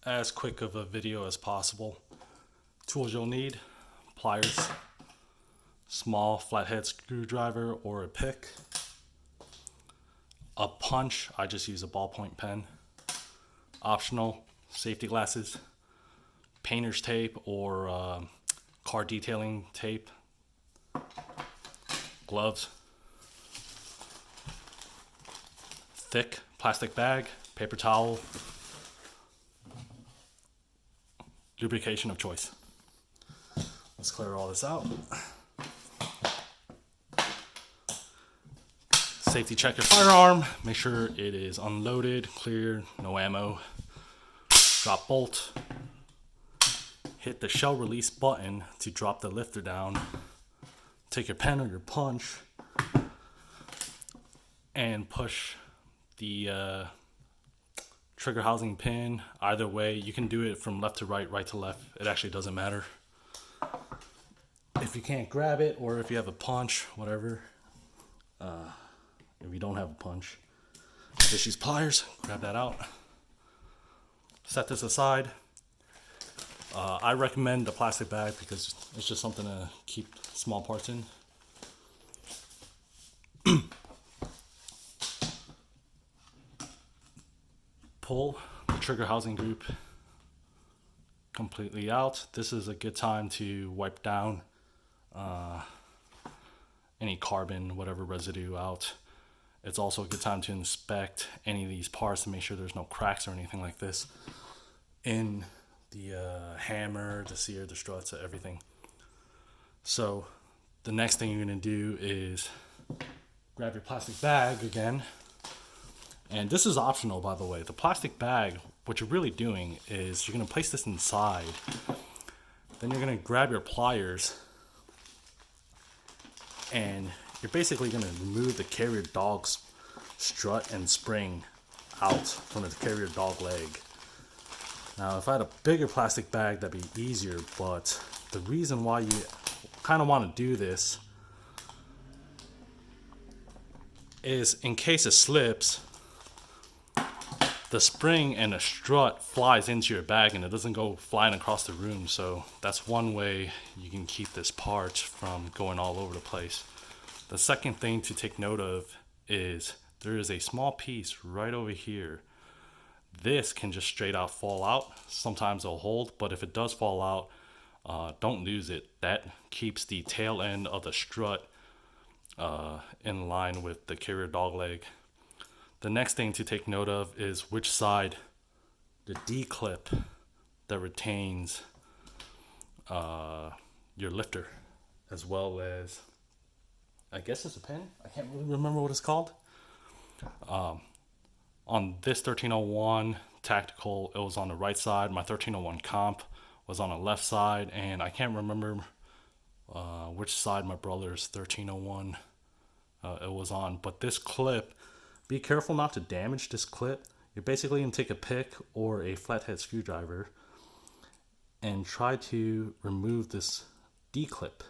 as quick of a video as possible. Tools you'll need: pliers, small flathead screwdriver or a pick, a punch, I just use a ballpoint pen, optional safety glasses, painter's tape or car detailing tape, gloves, thick plastic bag, paper towel, lubrication of choice. Let's clear all this out. Safety check your firearm. Make sure it is unloaded, clear, no ammo. Drop bolt. Hit the shell release button to drop the lifter down. Take your pen or your punch and push the trigger housing pin. Either way, you can do it from left to right, right to left. It actually doesn't matter. If you can't grab it, or if you have a punch, whatever. If you don't have a punch, just use pliers. Grab that out. Set this aside. I recommend the plastic bag because it's just something to keep small parts in. Pull the trigger housing group completely out. This is a good time to wipe down any carbon, whatever residue out. It's also a good time to inspect any of these parts to make sure there's no cracks or anything like this in the hammer, the sear, the struts, everything. So the next thing you're going to do is grab your plastic bag again. And this is optional, by the way. The plastic bag, what you're really doing is you're going to place this inside. Then you're going to grab your pliers and you're basically going to remove the carrier dog's strut and spring out from the carrier dog leg. Now, if I had a bigger plastic bag, that'd be easier, but the reason why you kind of want to do this is in case it slips, the spring and the strut flies into your bag and it doesn't go flying across the room. So that's one way you can keep this part from going all over the place. The second thing to take note of is there is a small piece right over here. This can just straight out fall out. Sometimes it'll hold, but if it does fall out, don't lose it. That keeps the tail end of the strut in line with the carrier dog leg. The next thing to take note of is which side the D-clip that retains your lifter, as well as, I guess it's a pin. I can't really remember what it's called. On this 1301 Tactical, it was on the right side. My 1301 Comp was on the left side, and I can't remember which side my brother's 1301 it was on. But this clip, be careful not to damage this clip. You're basically going to take a pick or a flathead screwdriver and try to remove this D-clip.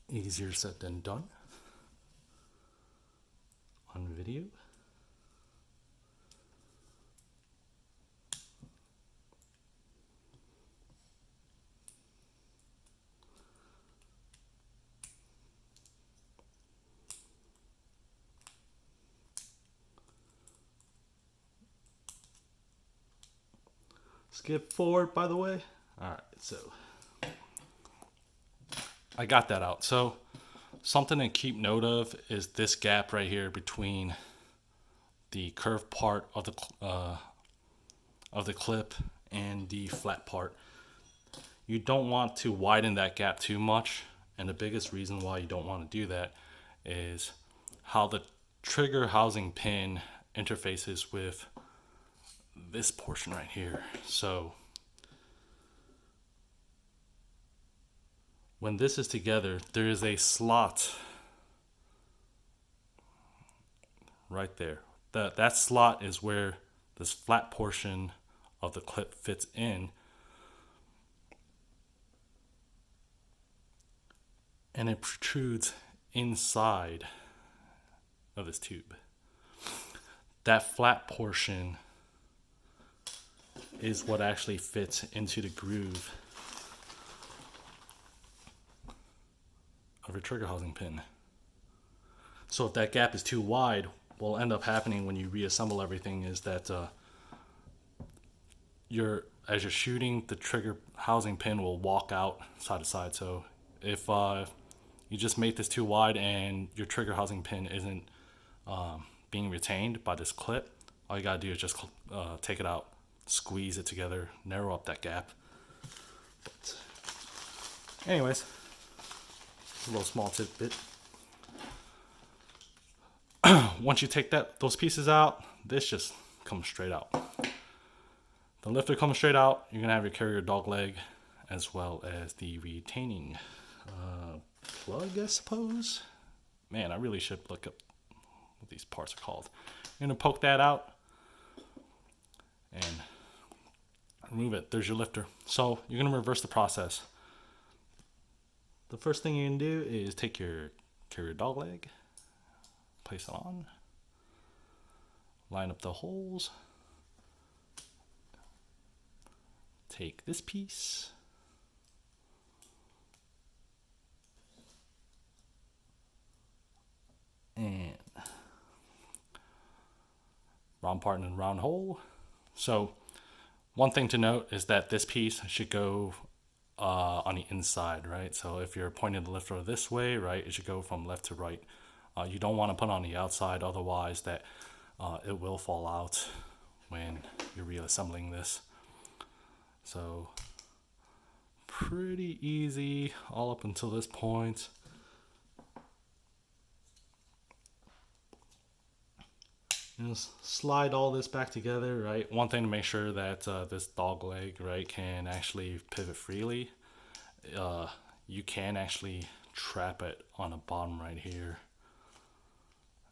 Easier said than done. On video. Skip forward, by the way. All right, so I got that out. So something to keep note of is this gap right here between the curved part of the clip and the flat part. You don't want to widen that gap too much, and the biggest reason why you don't want to do that is how the trigger housing pin interfaces with this portion right here. So when this is together, there is a slot right there. That slot is where this flat portion of the clip fits in. And it protrudes inside of this tube. That flat portion is what actually fits into the groove of your trigger housing pin. So if that gap is too wide, what will end up happening when you reassemble everything is that as you're shooting, the trigger housing pin will walk out side to side. So if you just make this too wide and your trigger housing pin isn't being retained by this clip, all you gotta do is just take it out, squeeze it together, narrow up that gap. But anyways, a little small tidbit. Once you take those pieces out, this just comes straight out. The lifter comes straight out. You're gonna have your carrier dog leg as well as the retaining plug, I suppose. Man, I really should look up what these parts are called. You're gonna poke that out and remove it. There's your lifter. So you're gonna reverse the process. The first thing you're gonna do is take your carrier dog leg, place it on, line up the holes, take this piece, and round part and round hole. So one thing to note is that this piece should go on the inside, right? So if you're pointing the lifter this way, right, it should go from left to right. You don't want to put on the outside, otherwise that it will fall out when you're reassembling this. So pretty easy all up until this point. Just slide all this back together, right? One thing to make sure that this dog leg, right, can actually pivot freely. You can actually trap it on the bottom right here,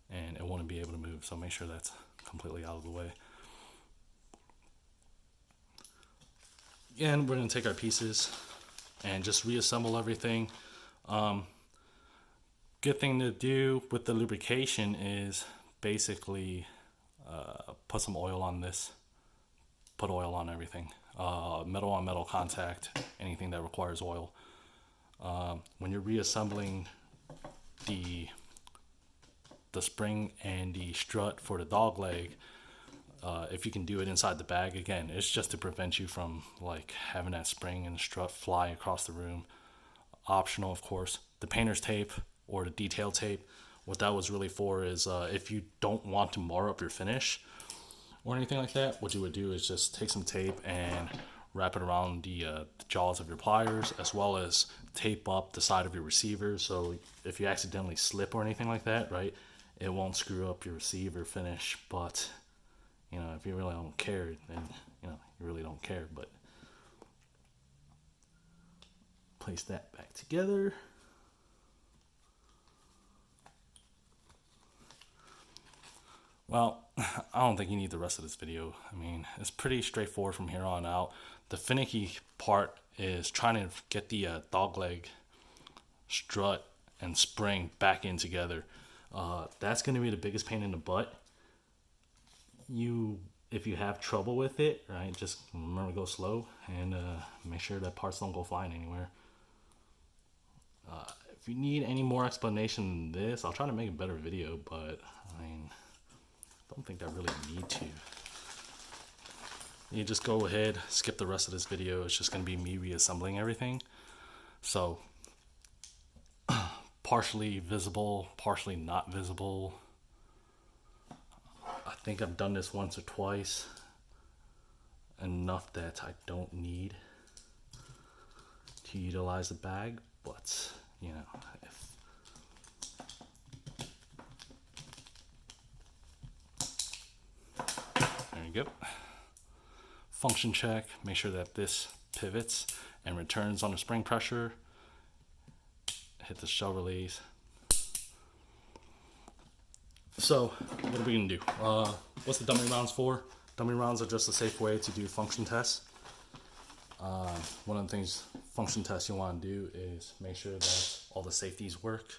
and it won't be able to move. So make sure that's completely out of the way. And we're gonna take our pieces and just reassemble everything. Good thing to do with the lubrication is basically put some oil on this, put oil on everything, metal on metal contact, anything that requires oil. When you're reassembling the spring and the strut for the dog leg, if you can do it inside the bag, again, it's just to prevent you from like having that spring and strut fly across the room. Optional, of course, the painter's tape or the detail tape. What that was really for is if you don't want to mar up your finish or anything like that, what you would do is just take some tape and wrap it around the jaws of your pliers, as well as tape up the side of your receiver. So if you accidentally slip or anything like that, right, it won't screw up your receiver finish. But you know, if you really don't care, then you know you really don't care. But place that back together. Well, I don't think you need the rest of this video. I mean, it's pretty straightforward from here on out. The finicky part is trying to get the dog leg strut and spring back in together. That's going to be the biggest pain in the butt. If you have trouble with it, right, just remember to go slow and make sure that parts don't go flying anywhere. If you need any more explanation than this, I'll try to make a better video, but I mean, I don't think I really need to. You just go ahead, skip the rest of this video. It's just going to be me reassembling everything. So, partially visible, partially not visible. I think I've done this once or twice. Enough that I don't need to utilize the bag, but you know, there you go. Function check, make sure that this pivots and returns under spring pressure. Hit the shell release. So, what are we gonna do? What's the dummy rounds for? Dummy rounds are just a safe way to do function tests. One of the things function tests you want to do is make sure that all the safeties work.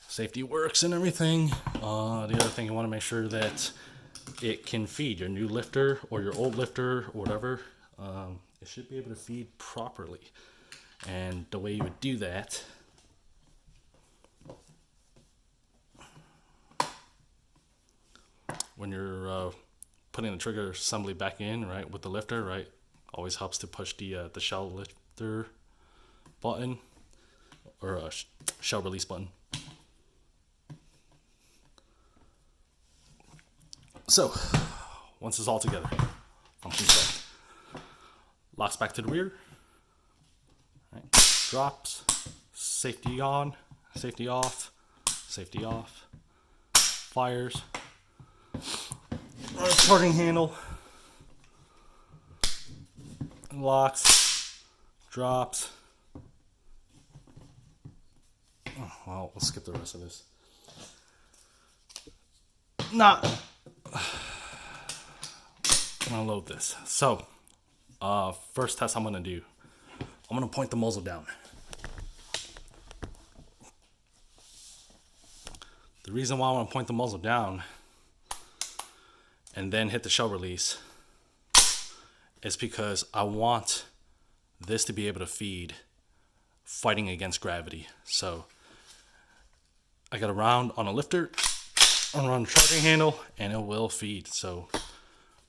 Safety works and everything. The other thing you want to make sure that it can feed your new lifter or your old lifter or whatever. It should be able to feed properly. And the way you would do that, when you're putting the trigger assembly back in, right, with the lifter, right, always helps to push the shell lifter button or shell release button. So once it's all together, function set, locks back to the rear, right, drops, safety on, safety off, fires, charging handle, locks, drops. Oh, well, we'll skip the rest of this. I'm gonna load this. So, first test I'm gonna do, I'm gonna point the muzzle down. The reason why I want to point the muzzle down and then hit the shell release is because I want this to be able to feed fighting against gravity. So I got a round on a lifter, on the charging handle, and it will feed. So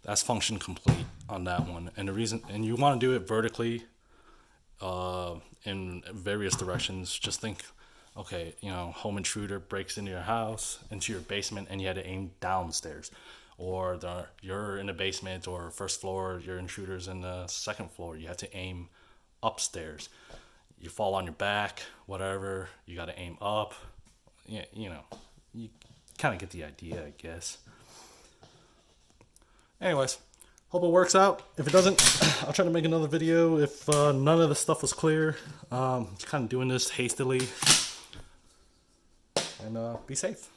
that's function complete on that one. And the reason, and you want to do it vertically in various directions. Just think, okay, you know, home intruder breaks into your house, into your basement, and you had to aim downstairs. Or you're in the basement or first floor, your intruder's in the second floor, you have to aim upstairs. You fall on your back, whatever, you got to aim up. Yeah, you know, you kind of get the idea, I guess. Anyways, hope it works out. If it doesn't, I'll try to make another video if none of the stuff was clear. Kind of doing this hastily. And be safe.